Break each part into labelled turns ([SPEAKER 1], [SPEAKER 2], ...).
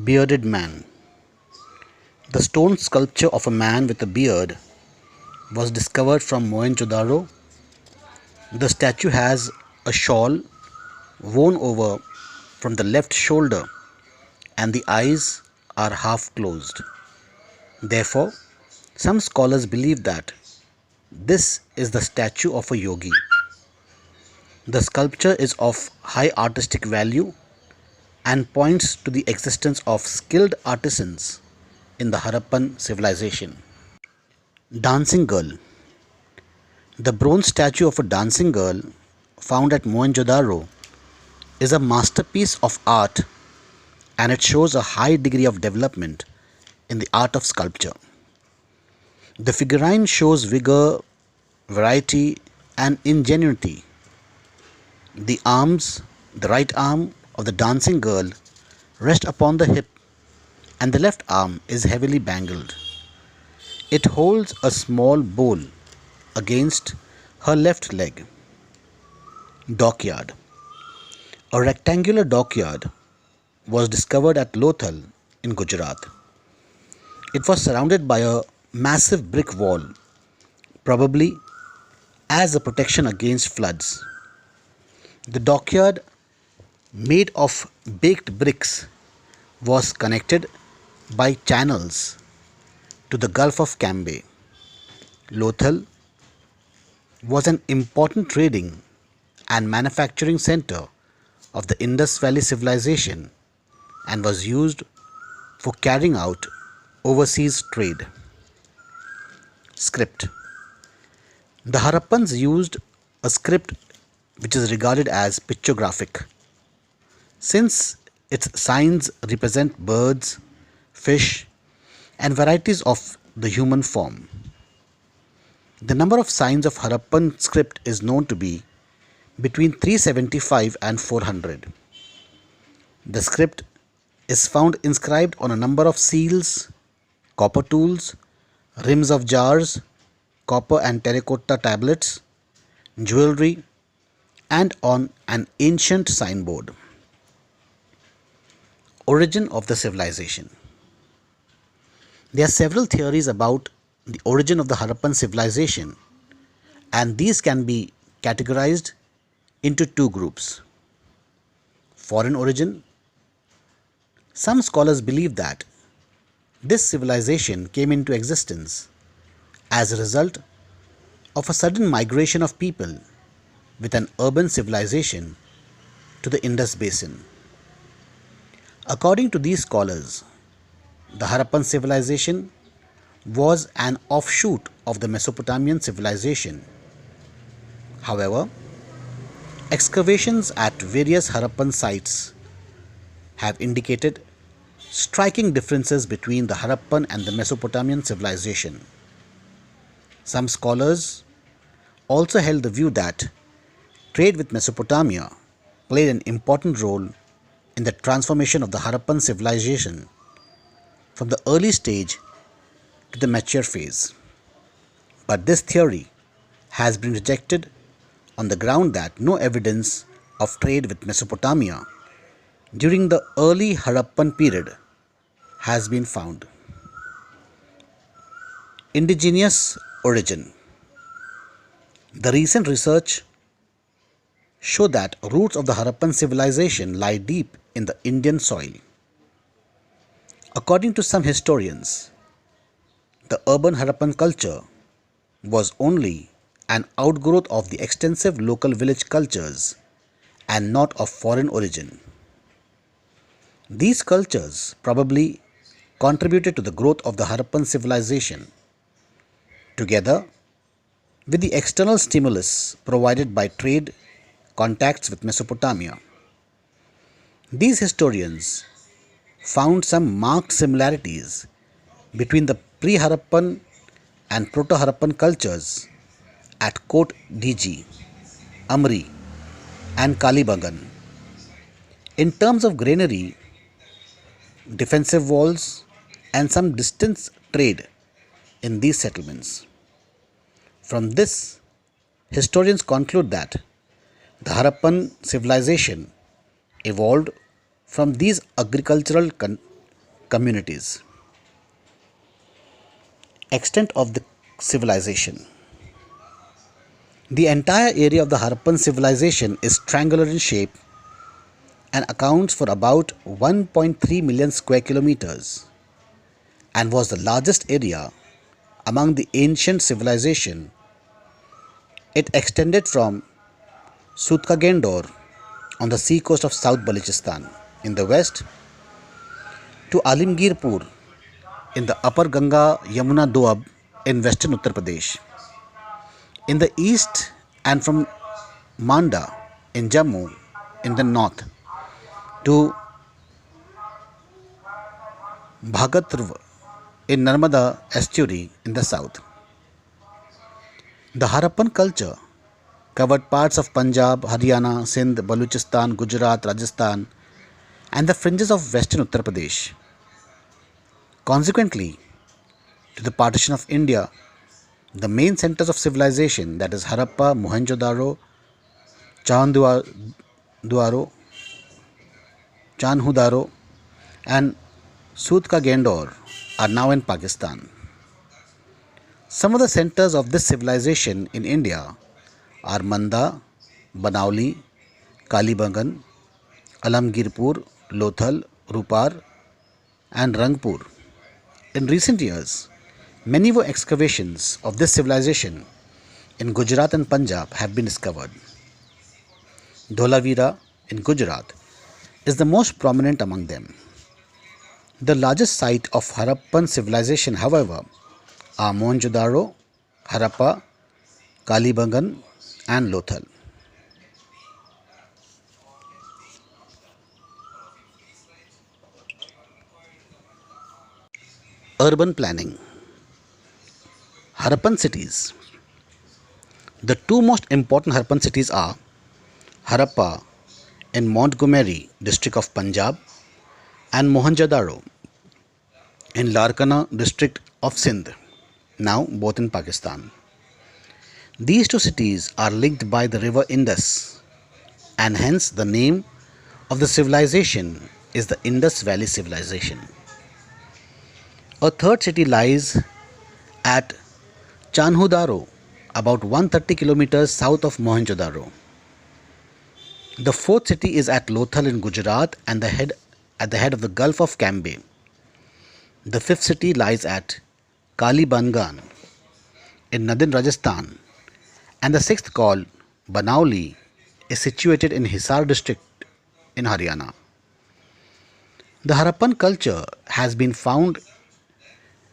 [SPEAKER 1] Bearded Man. The stone sculpture of a man with a beard was discovered from Mohenjo-daro. The statue has a shawl worn over from the left shoulder and the eyes are half closed. Therefore, some scholars believe that this is the statue of a yogi. The sculpture is of high artistic value and points to the existence of skilled artisans in the Harappan civilization. Dancing Girl. The bronze statue of a dancing girl found at Mohenjo-daro is a masterpiece of art, and it shows a high degree of development in the art of sculpture. The figurine shows vigor, variety, and ingenuity. The right arm of the dancing girl rests upon the hip, and the left arm is heavily bangled. It holds a small bowl against her left leg. Dockyard. A rectangular dockyard was discovered at Lothal in Gujarat. It was surrounded by a massive brick wall, probably as a protection against floods. The dockyard, made of baked bricks, was connected by channels to the Gulf of Cambay. Lothal was an important trading and manufacturing center of the Indus Valley civilization and was used for carrying out overseas trade. Script. The Harappans used a script which is regarded as pictographic, since its signs represent birds, fish, and varieties of the human form. The number of signs of Harappan script is known to be between 375 and 400. The script is found inscribed on a number of seals, copper tools, rims of jars, copper and terracotta tablets, jewelry, and on an ancient signboard. Origin of the civilization. There are several theories about the origin of the Harappan civilization, and these can be categorized into two groups. Foreign origin. Some scholars believe that this civilization came into existence as a result of a sudden migration of people with an urban civilization to the Indus basin. According to these scholars, the Harappan civilization was an offshoot of the Mesopotamian civilization. However, excavations at various Harappan sites have indicated striking differences between the Harappan and the Mesopotamian civilization. Some scholars also held the view that trade with Mesopotamia played an important role in the transformation of the Harappan civilization from the early stage to the mature phase. But this theory has been rejected on the ground that no evidence of trade with Mesopotamia during the early Harappan period has been found. Indigenous origin. The recent research show that roots of the Harappan civilization lie deep in the Indian soil. According to some historians, the urban Harappan culture was only an outgrowth of the extensive local village cultures and not of foreign origin. These cultures probably contributed to the growth of the Harappan civilization, together with the external stimulus provided by trade contacts with Mesopotamia. These historians found some marked similarities between the pre-Harappan and proto-Harappan cultures at Kot Diji, Amri, and Kalibangan. In terms of granary, defensive walls, and some distance trade in these settlements. From this, historians conclude that the Harappan civilization evolved from these agricultural communities. Extent of the civilization. The entire area of the Harappan civilization is triangular in shape and accounts for about 1.3 million square kilometers and was the largest area among the ancient civilization. It extended from Sutkagendor on the sea coast of South Balochistan in the west to Alimgirpur in the upper Ganga Yamuna Doab in western Uttar Pradesh in the east, and from Manda in Jammu in the north to Bhagatrv in Narmada estuary in the south. The Harappan culture covered parts of Punjab, Haryana, Sindh, Balochistan, Gujarat, Rajasthan, and the fringes of western Uttar Pradesh. Consequently, to the partition of India, the main centers of civilization, that is Harappa, Mohenjo-daro, Chanhudaro, and Sutkagendor, are now in Pakistan. Some of the centers of this civilization in India are Manda, Banauli, Kalibangan, Alamgirpur, Lothal, Rupar, and Rangpur. In recent years, many more excavations of this civilization in Gujarat and Punjab have been discovered. Dholavira in Gujarat is the most prominent among them. The largest site of Harappan civilization, however, are Mohenjo-daro, Harappa, Kalibangan, and Lothal. Urban planning. Harappan cities. The two most important Harappan cities are Harappa in Montgomery district of Punjab and Mohenjo-daro in Larkana district of Sindh, now both in Pakistan. These two cities are linked by the river Indus, and hence the name of the civilization is the Indus Valley Civilization. A third city lies at Chanhudaro, about 130 kilometers south of Mohenjo-daro. The fourth city is at Lothal in Gujarat and at the head of the Gulf of Cambay. The fifth city lies at Kalibangan in northern Rajasthan, and the sixth, called Banauli, is situated in Hisar district in Haryana. The Harappan culture has been found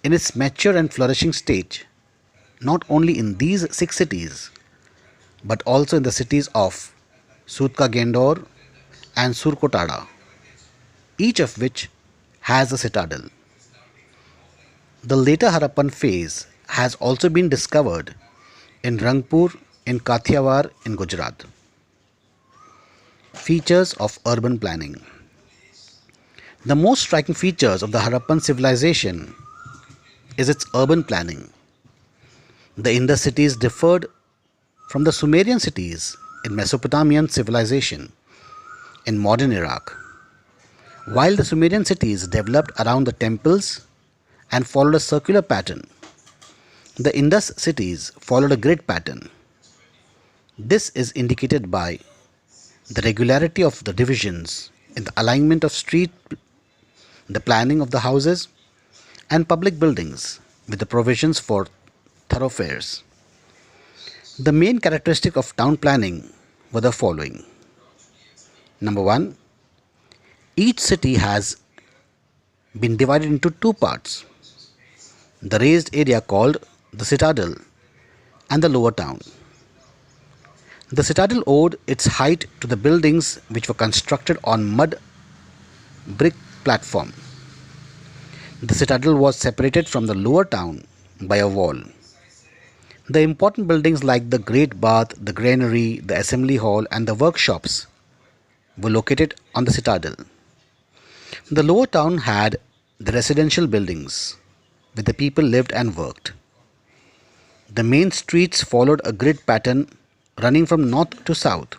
[SPEAKER 1] in its mature and flourishing stage not only in these six cities but also in the cities of Sutkagendor and Surkotada, each of which has a citadel. The later Harappan phase has also been discovered in Rangpur in Kathiawar in Gujarat. Features of urban planning. The most striking features of the Harappan civilization is its urban planning. The Indus cities differed from the Sumerian cities in Mesopotamian civilization in modern Iraq. While the Sumerian cities developed around the temples and followed a circular pattern, the Indus cities followed a grid pattern. This is indicated by the regularity of the divisions in the alignment of street, the planning of the houses and public buildings with the provisions for thoroughfares. The main characteristic of town planning were the following. Number one, each city has been divided into two parts: the raised area called the citadel and the lower town. The citadel owed its height to the buildings which were constructed on mud brick platform. The citadel was separated from the lower town by a wall. The important buildings like the Great Bath, the Granary, the Assembly Hall and the workshops were located on the citadel. The lower town had the residential buildings where the people lived and worked. The main streets followed a grid pattern running from north to south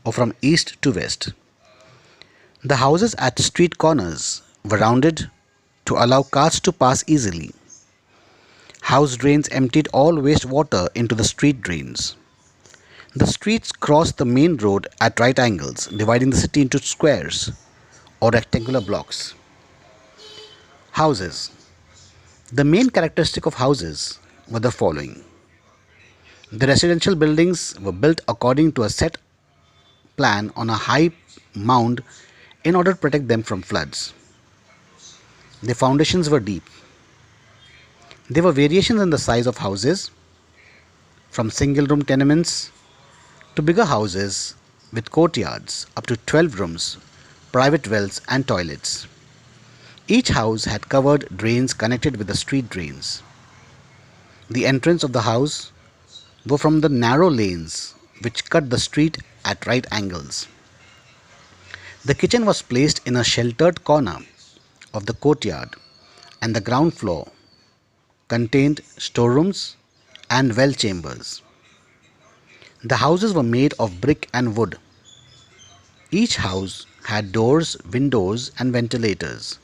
[SPEAKER 1] or from east to west. The houses at street corners were rounded to allow cars to pass easily. House drains emptied all wastewater into the street drains. The streets crossed the main road at right angles, dividing the city into squares or rectangular blocks. Houses. The main characteristic of houses were the following. The residential buildings were built according to a set plan on a high mound in order to protect them from floods. The foundations were deep. There were variations in the size of houses, from single room tenements to bigger houses with courtyards up to 12 rooms, private wells, and toilets. Each house had covered drains connected with the street drains. The entrance of the house were from the narrow lanes which cut the street at right angles. The kitchen was placed in a sheltered corner of the courtyard, and the ground floor contained storerooms and well chambers. The houses were made of brick and wood. Each house had doors, windows, and ventilators.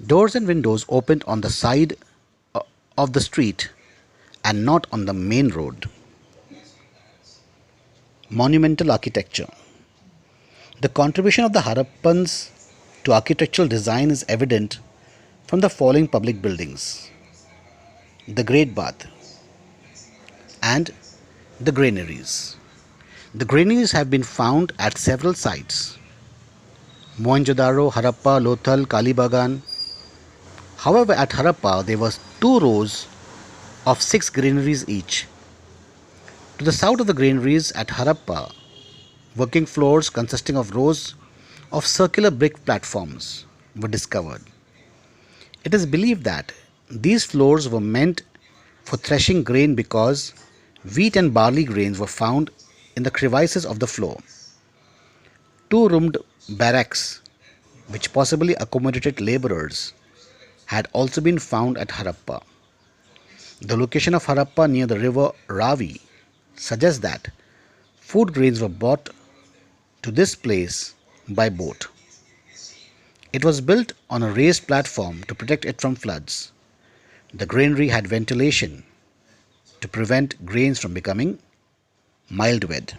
[SPEAKER 1] Doors and windows opened on the side of the street and not on the main road. Monumental architecture. The contribution of the Harappans to architectural design is evident from the following public buildings: the Great Bath and the granaries. The granaries have been found at several sites: Mohenjo-daro, Harappa, Lothal, Kalibagan. However, at Harappa there were 2 rows of 6 granaries each. To the south of the granaries at Harappa, working floors consisting of rows of circular brick platforms were discovered. It is believed that these floors were meant for threshing grain because wheat and barley grains were found in the crevices of the floor. 2-roomed barracks, which possibly accommodated laborers, had also been found at Harappa. The location of Harappa near the river Ravi suggests that food grains were brought to this place by boat. It was built on a raised platform to protect it from floods. The granary had ventilation to prevent grains from becoming mildewed.